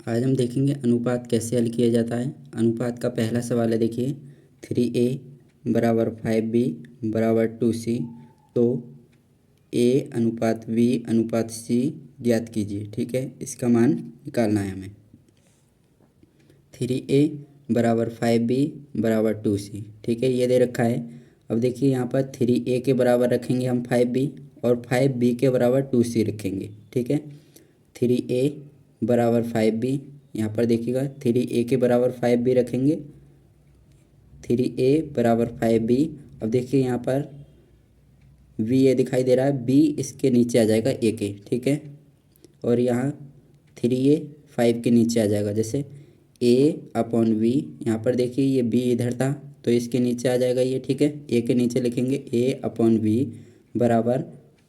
आज हम देखेंगे अनुपात कैसे हल किया जाता है। अनुपात का पहला सवाल है, देखिए 3a बराबर 5b बराबर 2c। तो a अनुपात b अनुपात c ज्ञात कीजिए। ठीक है, इसका मान निकालना है हमें। 3a बराबर 5b बराबर 2c। ठीक है, ये दे रखा है। अब देखिए यहाँ पर 3a के बराबर रखेंगे हम 5b और 5b के बराबर 2c रखेंगे। ठीक है, 3a बराबर 5b, यहाँ पर देखिएगा 3a के बराबर 5b रखेंगे, 3a बराबर 5b। अब देखिए यहाँ पर v ये दिखाई दे रहा है, b इसके नीचे आ जाएगा a के। ठीक है, और यहाँ 3a 5 के नीचे आ जाएगा। जैसे a अपॉन v, यहाँ पर देखिए ये b इधर था तो इसके नीचे आ जाएगा ये। ठीक है, a के नीचे लिखेंगे a अपॉन v बराबर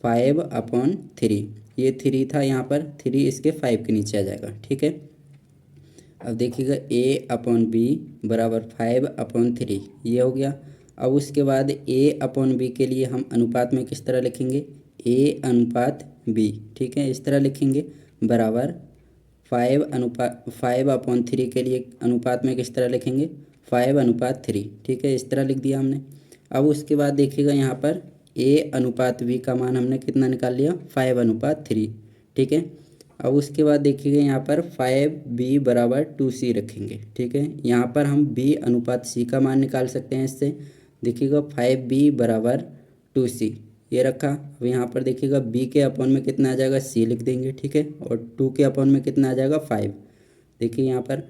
5 अपॉन 3। ये 3 था यहाँ पर, 3 इसके 5 के नीचे आ जाएगा। ठीक है, अब देखिएगा a अपॉन b बराबर 5 अपॉन 3, ये हो गया। अब उसके बाद a अपॉन b के लिए हम अनुपात में किस तरह लिखेंगे, a अनुपात b। ठीक है, इस तरह लिखेंगे बराबर 5 अपॉन 3 के लिए अनुपात में किस तरह लिखेंगे, 5 अनुपात 3। ठीक है, इस तरह लिख दिया हमने। अब उसके बाद देखिएगा यहाँ पर a अनुपात b का मान हमने कितना निकाल लिया, 5 अनुपात 3। ठीक है, अब उसके बाद देखिएगा यहाँ पर 5b बराबर 2c रखेंगे। ठीक है, यहाँ पर हम b अनुपात c का मान निकाल सकते हैं इससे। देखिएगा 5b बराबर 2c ये रखा। अब यहाँ पर देखिएगा b के अपॉन में कितना आ जाएगा, c लिख देंगे। ठीक है, और 2 के अपॉन में कितना आ जाएगा, 5। देखिए यहाँ पर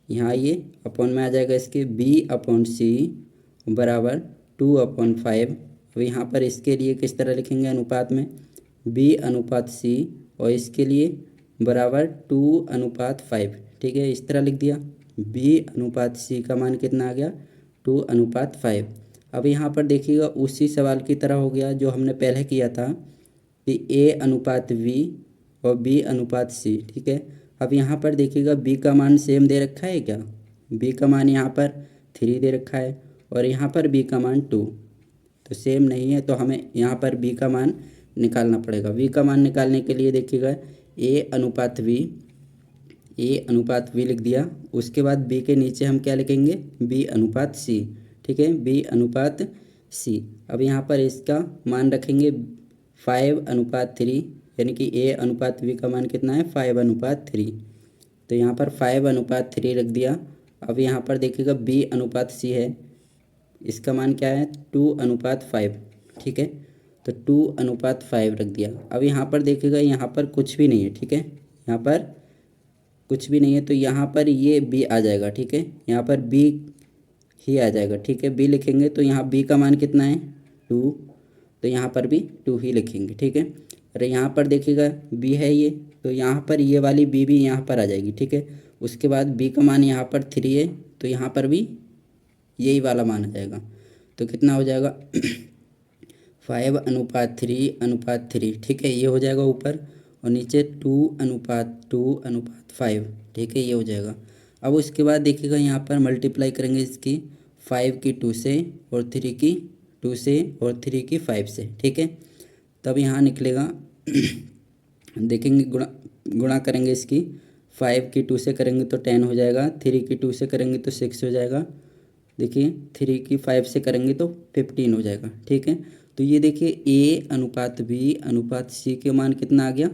यहाँ ये अपॉन में आ जाएगा इसके, b अपॉन c बराबर 2 अपॉन 5। अब यहाँ पर इसके लिए किस तरह लिखेंगे अनुपात में, b अनुपात c और इसके लिए बराबर 2 अनुपात 5। ठीक है, इस तरह लिख दिया। b अनुपात c का मान कितना आ गया, 2 अनुपात 5। अब यहाँ पर देखिएगा उसी सवाल की तरह हो गया जो हमने पहले किया था कि a अनुपात v और b अनुपात c। ठीक है, अब यहाँ पर देखिएगा b का मान सेम दे रखा है क्या, b का मान यहाँ पर 3 दे रखा है और यहाँ पर b का मान 2, तो सेम नहीं है। तो हमें यहाँ पर b का मान निकालना पड़ेगा। v का मान निकालने के लिए देखिएगा a अनुपात v लिख दिया। उसके बाद b के नीचे हम क्या लिखेंगे, b अनुपात c। ठीक है, b अनुपात c। अब यहाँ पर इसका मान रखेंगे 5 अनुपात 3, यानी कि a अनुपात v का मान कितना है, 5 अनुपात 3। तो यहाँ पर 5 अनुपात 3 रख दिया। अब यहाँ पर देखिएगा b अनुपात c है, इसका मान क्या है, 2 अनुपात 5। ठीक है, तो 2 अनुपात 5 रख दिया। अब यहाँ पर देखिएगा यहाँ पर कुछ भी नहीं है। ठीक है, यहाँ पर कुछ भी नहीं है तो यहाँ पर ये b आ जाएगा। ठीक है, यहाँ पर b ही आ जाएगा। ठीक है, b लिखेंगे तो यहाँ b का मान कितना है, 2, तो यहाँ पर भी 2 ही लिखेंगे। ठीक है, अरे यहाँ पर देखिएगा b है ये, तो यहाँ पर ये वाली b भी यहाँ पर आ जाएगी। ठीक है, उसके बाद b का मान यहाँ पर 3 है तो यहाँ पर भी यही वाला मान आ जाएगा। तो कितना हो जाएगा 5 अनुपात 3 अनुपात 3। ठीक है, ये हो जाएगा ऊपर, और नीचे 2 अनुपात 5। ठीक है, ये हो जाएगा। अब उसके बाद देखिएगा यहाँ पर मल्टीप्लाई करेंगे इसकी 5 की 2 से और 3 की 2 से और 3 की 5 से। ठीक है, तब यहाँ निकलेगा देखेंगे गुणा करेंगे इसकी, 5 की 2 से करेंगे तो 10 हो जाएगा, 3 की 2 से करेंगे तो 6 हो जाएगा। देखिए 3 की 5 से करेंगे तो 15 हो जाएगा। ठीक है, तो ये देखिए a अनुपात b अनुपात c के मान कितना आ गया,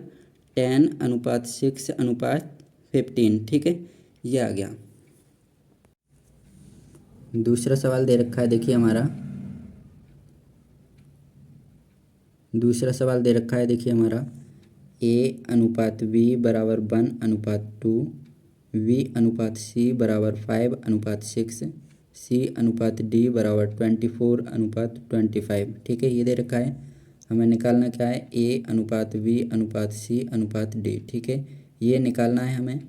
10 अनुपात 6 अनुपात 15। ठीक है, ये आ गया। दूसरा सवाल दे रखा है, देखिए हमारा दूसरा सवाल दे रखा है, देखिए हमारा a अनुपात b बराबर 1 अनुपात 2, v अनुपात c बराबर 5 अनुपात 6, c अनुपात d बराबर 24 अनुपात 25। ठीक है, ये दे रखा है। हमें निकालना क्या है, a अनुपात v अनुपात c अनुपात d। ठीक है, ये निकालना है हमें।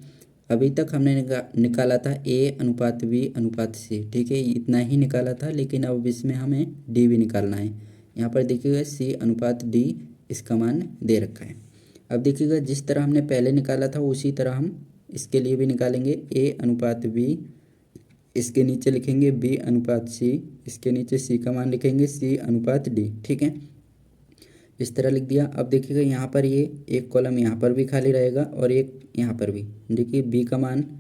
अभी तक हमने निकाला था a अनुपात v अनुपात c। ठीक है, इतना ही निकाला था, लेकिन अब इसमें हमें d भी निकालना है। यहाँ पर देखिएगा c अनुपात d इसका मान दे रखा है। अब देखिएगा जिस तरह हमने पहले निकाला था उसी तरह हम इसके लिए भी निकालेंगे। a अनुपात v, इसके नीचे लिखेंगे b अनुपात c, इसके नीचे c का मान लिखेंगे c अनुपात d। ठीक है, इस तरह लिख दिया। अब देखिएगा यहाँ पर ये एक कॉलम यहाँ पर भी खाली रहेगा और एक यहाँ पर भी। देखिए बी का मान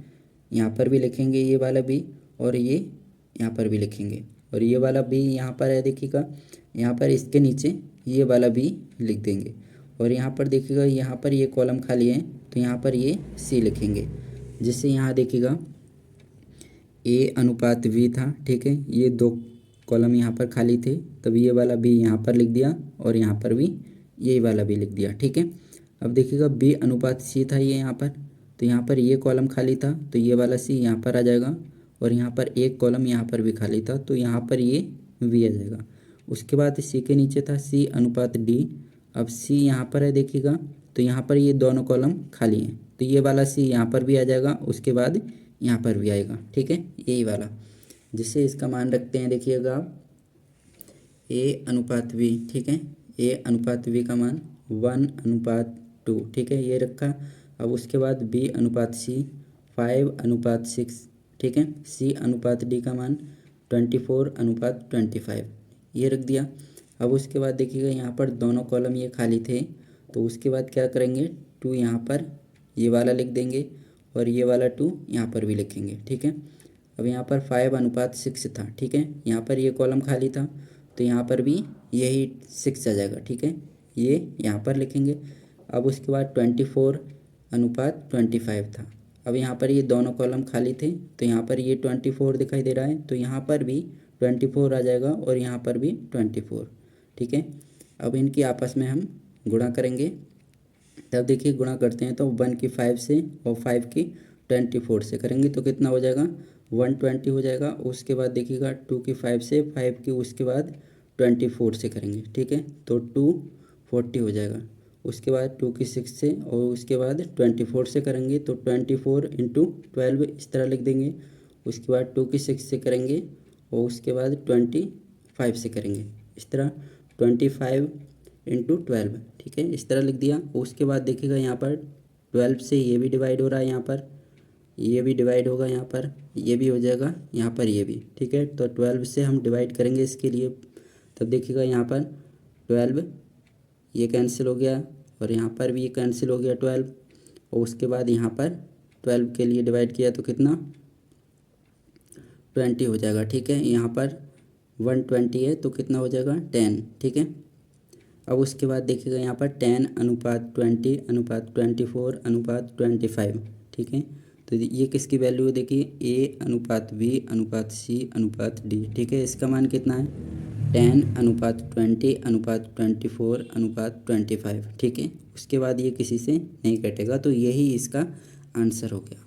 यहाँ पर भी लिखेंगे ये वाला बी, और ये यहाँ पर भी लिखेंगे, और ये वाला बी यहाँ पर है देखिएगा, यहाँ पर इसके नीचे ये वाला बी लिख देंगे। और यहाँ पर देखिएगा यहाँ पर ये कॉलम खाली है तो यहाँ पर ये सी लिखेंगे, जिससे यहाँ देखिएगा ए अनुपात वी था, ठीक है। ये दो कॉलम यहाँ पर खाली थे, तब ये वाला बी यहाँ पर लिख दिया और यहाँ पर भी यही वाला बी लिख दिया, ठीक है। अब देखिएगा बी अनुपात सी था ये यहाँ पर, तो यहाँ पर ये कॉलम खाली था तो ये वाला सी यहाँ पर आ जाएगा, और यहाँ पर एक कॉलम यहाँ पर भी खाली था तो यहाँ पर ये वी आ जाएगा। उसके बाद सी के नीचे था सी अनुपात डी। अब सी यहाँ पर है देखिएगा, तो यहाँ पर ये दोनों कॉलम खाली हैं तो ये वाला सी यहाँ पर भी आ जाएगा, उसके बाद यहाँ पर भी आएगा, ठीक है, यही वाला, जिससे इसका मान रखते हैं देखिएगा ए अनुपात वी, ठीक है। ए अनुपात वी का मान 1:2, ठीक है, ये रखा। अब उसके बाद बी अनुपात सी 5:6, ठीक है। सी अनुपात डी का मान 24:25, ये रख दिया। अब उसके बाद देखिएगा यहाँ पर दोनों कॉलम ये खाली थे तो उसके बाद क्या करेंगे, 2 यहाँ पर ये वाला लिख देंगे और ये वाला 2 यहाँ पर भी लिखेंगे, ठीक है। अब यहाँ पर 5:6 था, ठीक है। यहाँ पर ये कॉलम खाली था तो यहाँ पर भी यही 6 आ जाएगा, ठीक है, ये यहाँ पर लिखेंगे। अब उसके बाद 24:25 था। अब यहाँ पर ये दोनों कॉलम खाली थे तो यहाँ पर ये 24 दिखाई दे रहा है तो यहाँ पर भी 24 आ जाएगा और यहाँ पर भी 24, ठीक है। अब इनकी आपस में हम गुणा करेंगे, तब देखिए गुणा करते हैं तो 1 की 5 से और 5 की 24 से करेंगे तो कितना हो जाएगा, 120 हो जाएगा। उसके बाद देखिएगा 2 की 5 से, 5 की उसके बाद 24 से करेंगे, ठीक है, तो 240 हो जाएगा। उसके बाद 2 की 6 से और उसके बाद 24 से करेंगे तो 24 × 12 इस तरह लिख देंगे। उसके बाद 2 की 6 से करेंगे और उसके बाद 25 से करेंगे, इस तरह 25 × 12, ठीक है, इस तरह लिख दिया। उसके बाद देखिएगा यहाँ पर 12 से ये भी डिवाइड हो रहा है, यहाँ पर ये भी डिवाइड होगा, यहाँ पर ये भी हो जाएगा, यहाँ पर ये भी, ठीक है। तो 12 से हम डिवाइड करेंगे इसके लिए, तब देखिएगा यहाँ पर 12 ये कैंसिल हो गया और यहाँ पर भी ये कैंसिल हो गया 12, और उसके बाद यहाँ पर 12 के लिए डिवाइड किया तो कितना 20 हो जाएगा, ठीक है। यहाँ पर 120 है तो कितना हो जाएगा 10, ठीक है। अब उसके बाद देखिएगा यहाँ पर 10:20:24:25, ठीक है। तो ये किसकी वैल्यू है, देखिए ए अनुपात बी अनुपात सी अनुपात डी, ठीक है। इसका मान कितना है 10:20:24:25, ठीक है। उसके बाद ये किसी से नहीं कटेगा तो यही इसका आंसर हो गया।